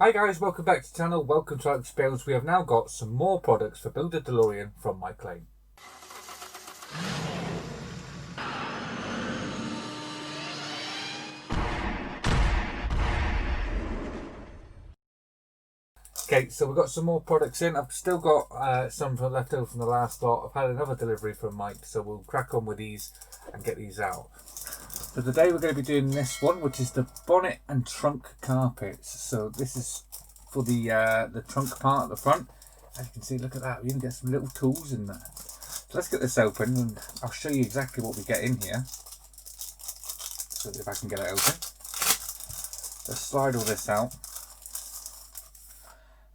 Hi guys, welcome back to the channel, welcome to our experience. We have now got some more products for Build a DeLorean from my claim. Okay, so we've got some more products in. I've still got some left over from the last lot. I've had another delivery from Mike, so we'll crack on with these and get these out. So today we're going to be doing this one, which is the bonnet and trunk carpets. So this is for the trunk part at the front. As you can see, look at that, we even get some little tools in there. So let's get this open and I'll show you exactly what we get in here. So if I can get it open. Let's slide all this out.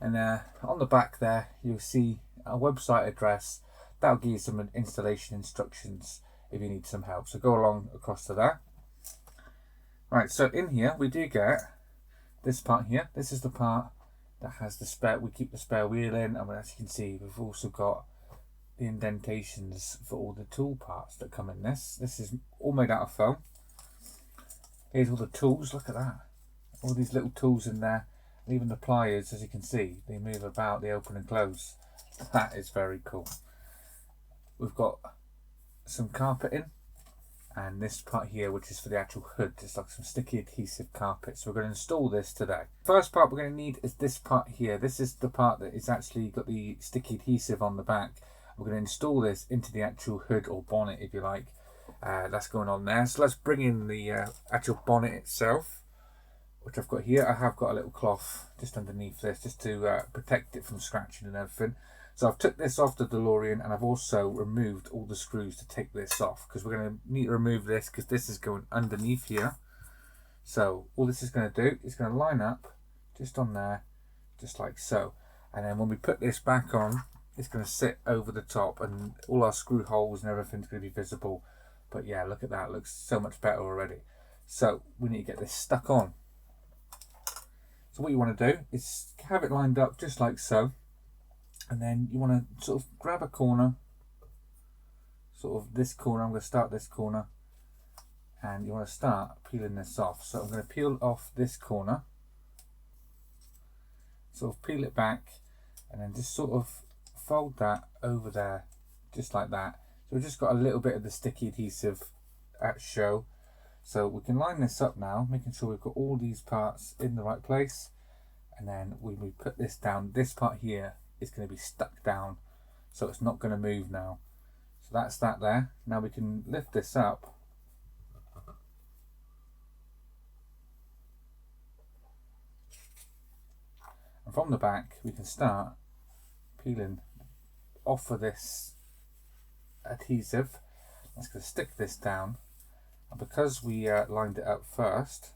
And on the back there, you'll see a website address. That'll give you some installation instructions if you need some help. So go along across to there. Right, so in here we do get this part here. This is the part that has the spare, we keep the spare wheel in, and as you can see, we've also got the indentations for all the tool parts that come in this. This is all made out of foam. Here's all the tools, look at that. All these little tools in there. And even the pliers, as you can see, they move about, they open and close. That is very cool. We've got some carpeting, and this part here, which is for the actual hood. It's like some sticky adhesive carpet. So we're going to install this today. First part we're going to need is this part here. This is the part that is actually got the sticky adhesive on the back. We're going to install this into the actual hood or bonnet, if you like. That's going on there. So let's bring in the actual bonnet itself, which I've got here. I have got a little cloth just underneath this, just to protect it from scratching and everything. So I've took this off the DeLorean, and I've also removed all the screws to take this off, because we're going to need to remove this because this is going underneath here. So all this is going to do is going to line up just on there, just like so. And then when we put this back on, it's going to sit over the top, and all our screw holes and everything's going to be visible. But yeah, look at that, it looks so much better already. So we need to get this stuck on. So what you want to do is have it lined up just like so, and then you want to sort of grab a corner, sort of this corner. I'm going to start this corner, and you want to start peeling this off. So I'm going to peel off this corner, sort of peel it back, and then just sort of fold that over there, just like that. So we've just got a little bit of the sticky adhesive at show. So we can line this up now, making sure we've got all these parts in the right place. And then when we put this down, this part here is going to be stuck down, so it's not going to move now. So that's that there. Now we can lift this up. And from the back, we can start peeling off of this adhesive. That's going to stick this down. And because we lined it up first,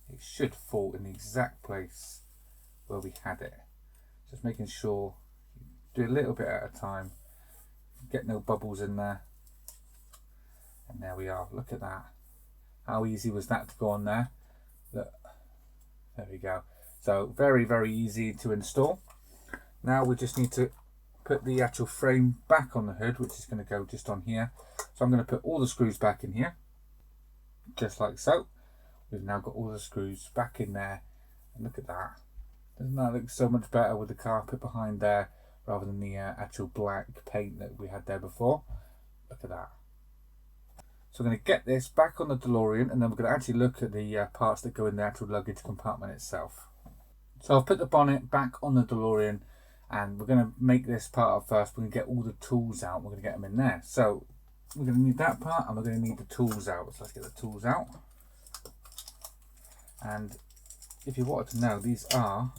it should fall in the exact place where we had it. Just making sure you do a little bit at a time, get no bubbles in there. And there we are, look at that. How easy was that to go on there? Look, there we go. So very, very easy to install. Now we just need to put the actual frame back on the hood, which is going to go just on here. So I'm going to put all the screws back in here, just like so. We've now got all the screws back in there, and look at that. Doesn't that look so much better with the carpet behind there rather than the actual black paint that we had there before? Look at that. So I'm going to get this back on the DeLorean, and then we're going to actually look at the parts that go in the actual luggage compartment itself. So I've put the bonnet back on the DeLorean, and we're going to make this part up first. We're going to get all the tools out. We're going to get them in there. So we're going to need that part, and we're going to need the tools out. So let's get the tools out. And if you wanted to know, these are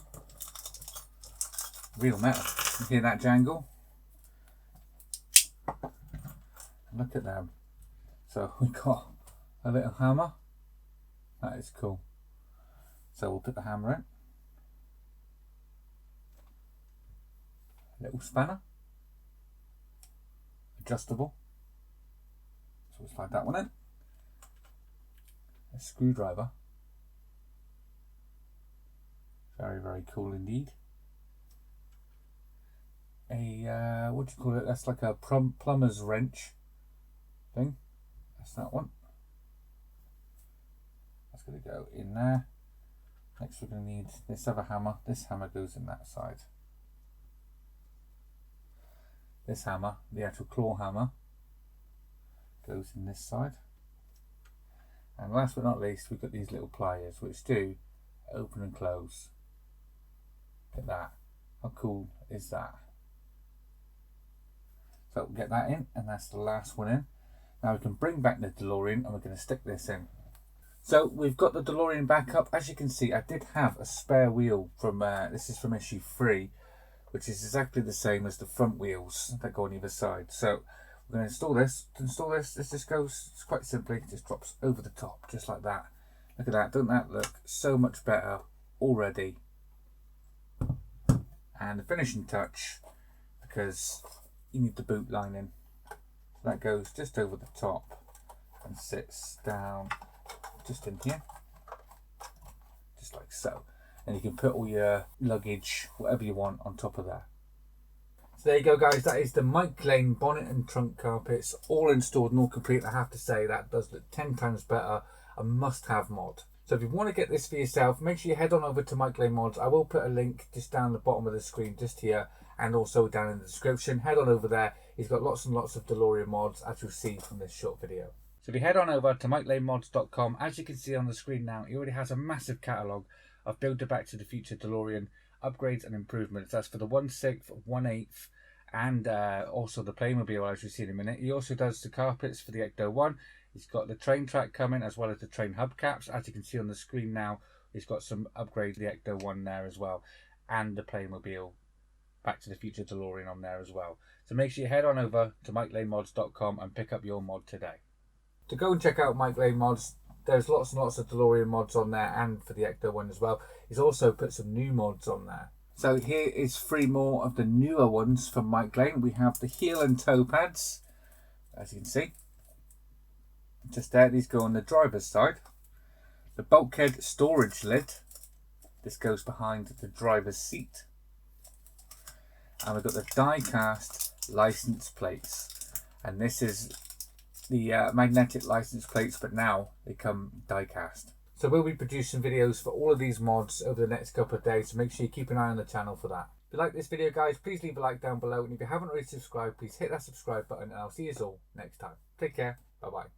real metal. You hear that jangle? Look at them. So we've got a little hammer. That is cool. So we'll put the hammer in. A little spanner. Adjustable. So we'll slide that one in. A screwdriver. Very, very cool indeed. A, what do you call it? That's like a plumber's wrench thing. That's that one. That's going to go in there. Next we're going to need this other hammer. This hammer goes in that side. This hammer, the actual claw hammer, goes in this side. And last but not least, we've got these little pliers which do open and close. Look at that. How cool is that? So we'll get that in, and that's the last one in. Now we can bring back the Delorean and we're going to stick this in. So we've got the Delorean back up. As you can see, I did have a spare wheel from, this is from issue 3, which is exactly the same as the front wheels that go on either side. So we're going to install this. To install this, this just goes, it's quite simply, it just drops over the top, just like that. Look at that, doesn't that look so much better already? And the finishing touch, because you need the boot lining. So that goes just over the top and sits down just in here, just like so. And you can put all your luggage, whatever you want, on top of there. So there you go, guys. That is the Mike Lane bonnet and trunk carpets, all installed and all complete. I have to say that does look 10 times better. A must-have mod. So if you want to get this for yourself, make sure you head on over to Mike Lane Mods. I will put a link just down the bottom of the screen, just here, and also down in the description. Head on over there. He's got lots and lots of Delorean mods, as you'll see from this short video. So if you head on over to MikeLaneMods.com, as you can see on the screen now, he already has a massive catalogue of Build a Back to the Future DeLorean upgrades and improvements. That's for the 1/6, 1/8, and also the Playmobil, as you'll see in a minute. He also does the carpets for the Ecto-1. He's got the train track coming, as well as the train hubcaps. As you can see on the screen now, he's got some upgrades to the Ecto-1 there as well, and the Playmobil Back to the Future DeLorean on there as well. So make sure you head on over to MikeLaneMods.com and pick up your mod today. To go and check out Mike Lane Mods, there's lots and lots of DeLorean mods on there, and for the Ecto-1 as well. He's also put some new mods on there. So here is 3 more of the newer ones from Mike Lane. We have the heel and toe pads, as you can see. Just there, these go on the driver's side. The bulkhead storage lid. This goes behind the driver's seat. And we've got the die-cast license plates. And this is the magnetic license plates, but now they come die-cast. So we'll be producing videos for all of these mods over the next couple of days, so make sure you keep an eye on the channel for that. If you like this video, guys, please leave a like down below, and if you haven't already subscribed, please hit that subscribe button, and I'll see you all next time. Take care. Bye-bye.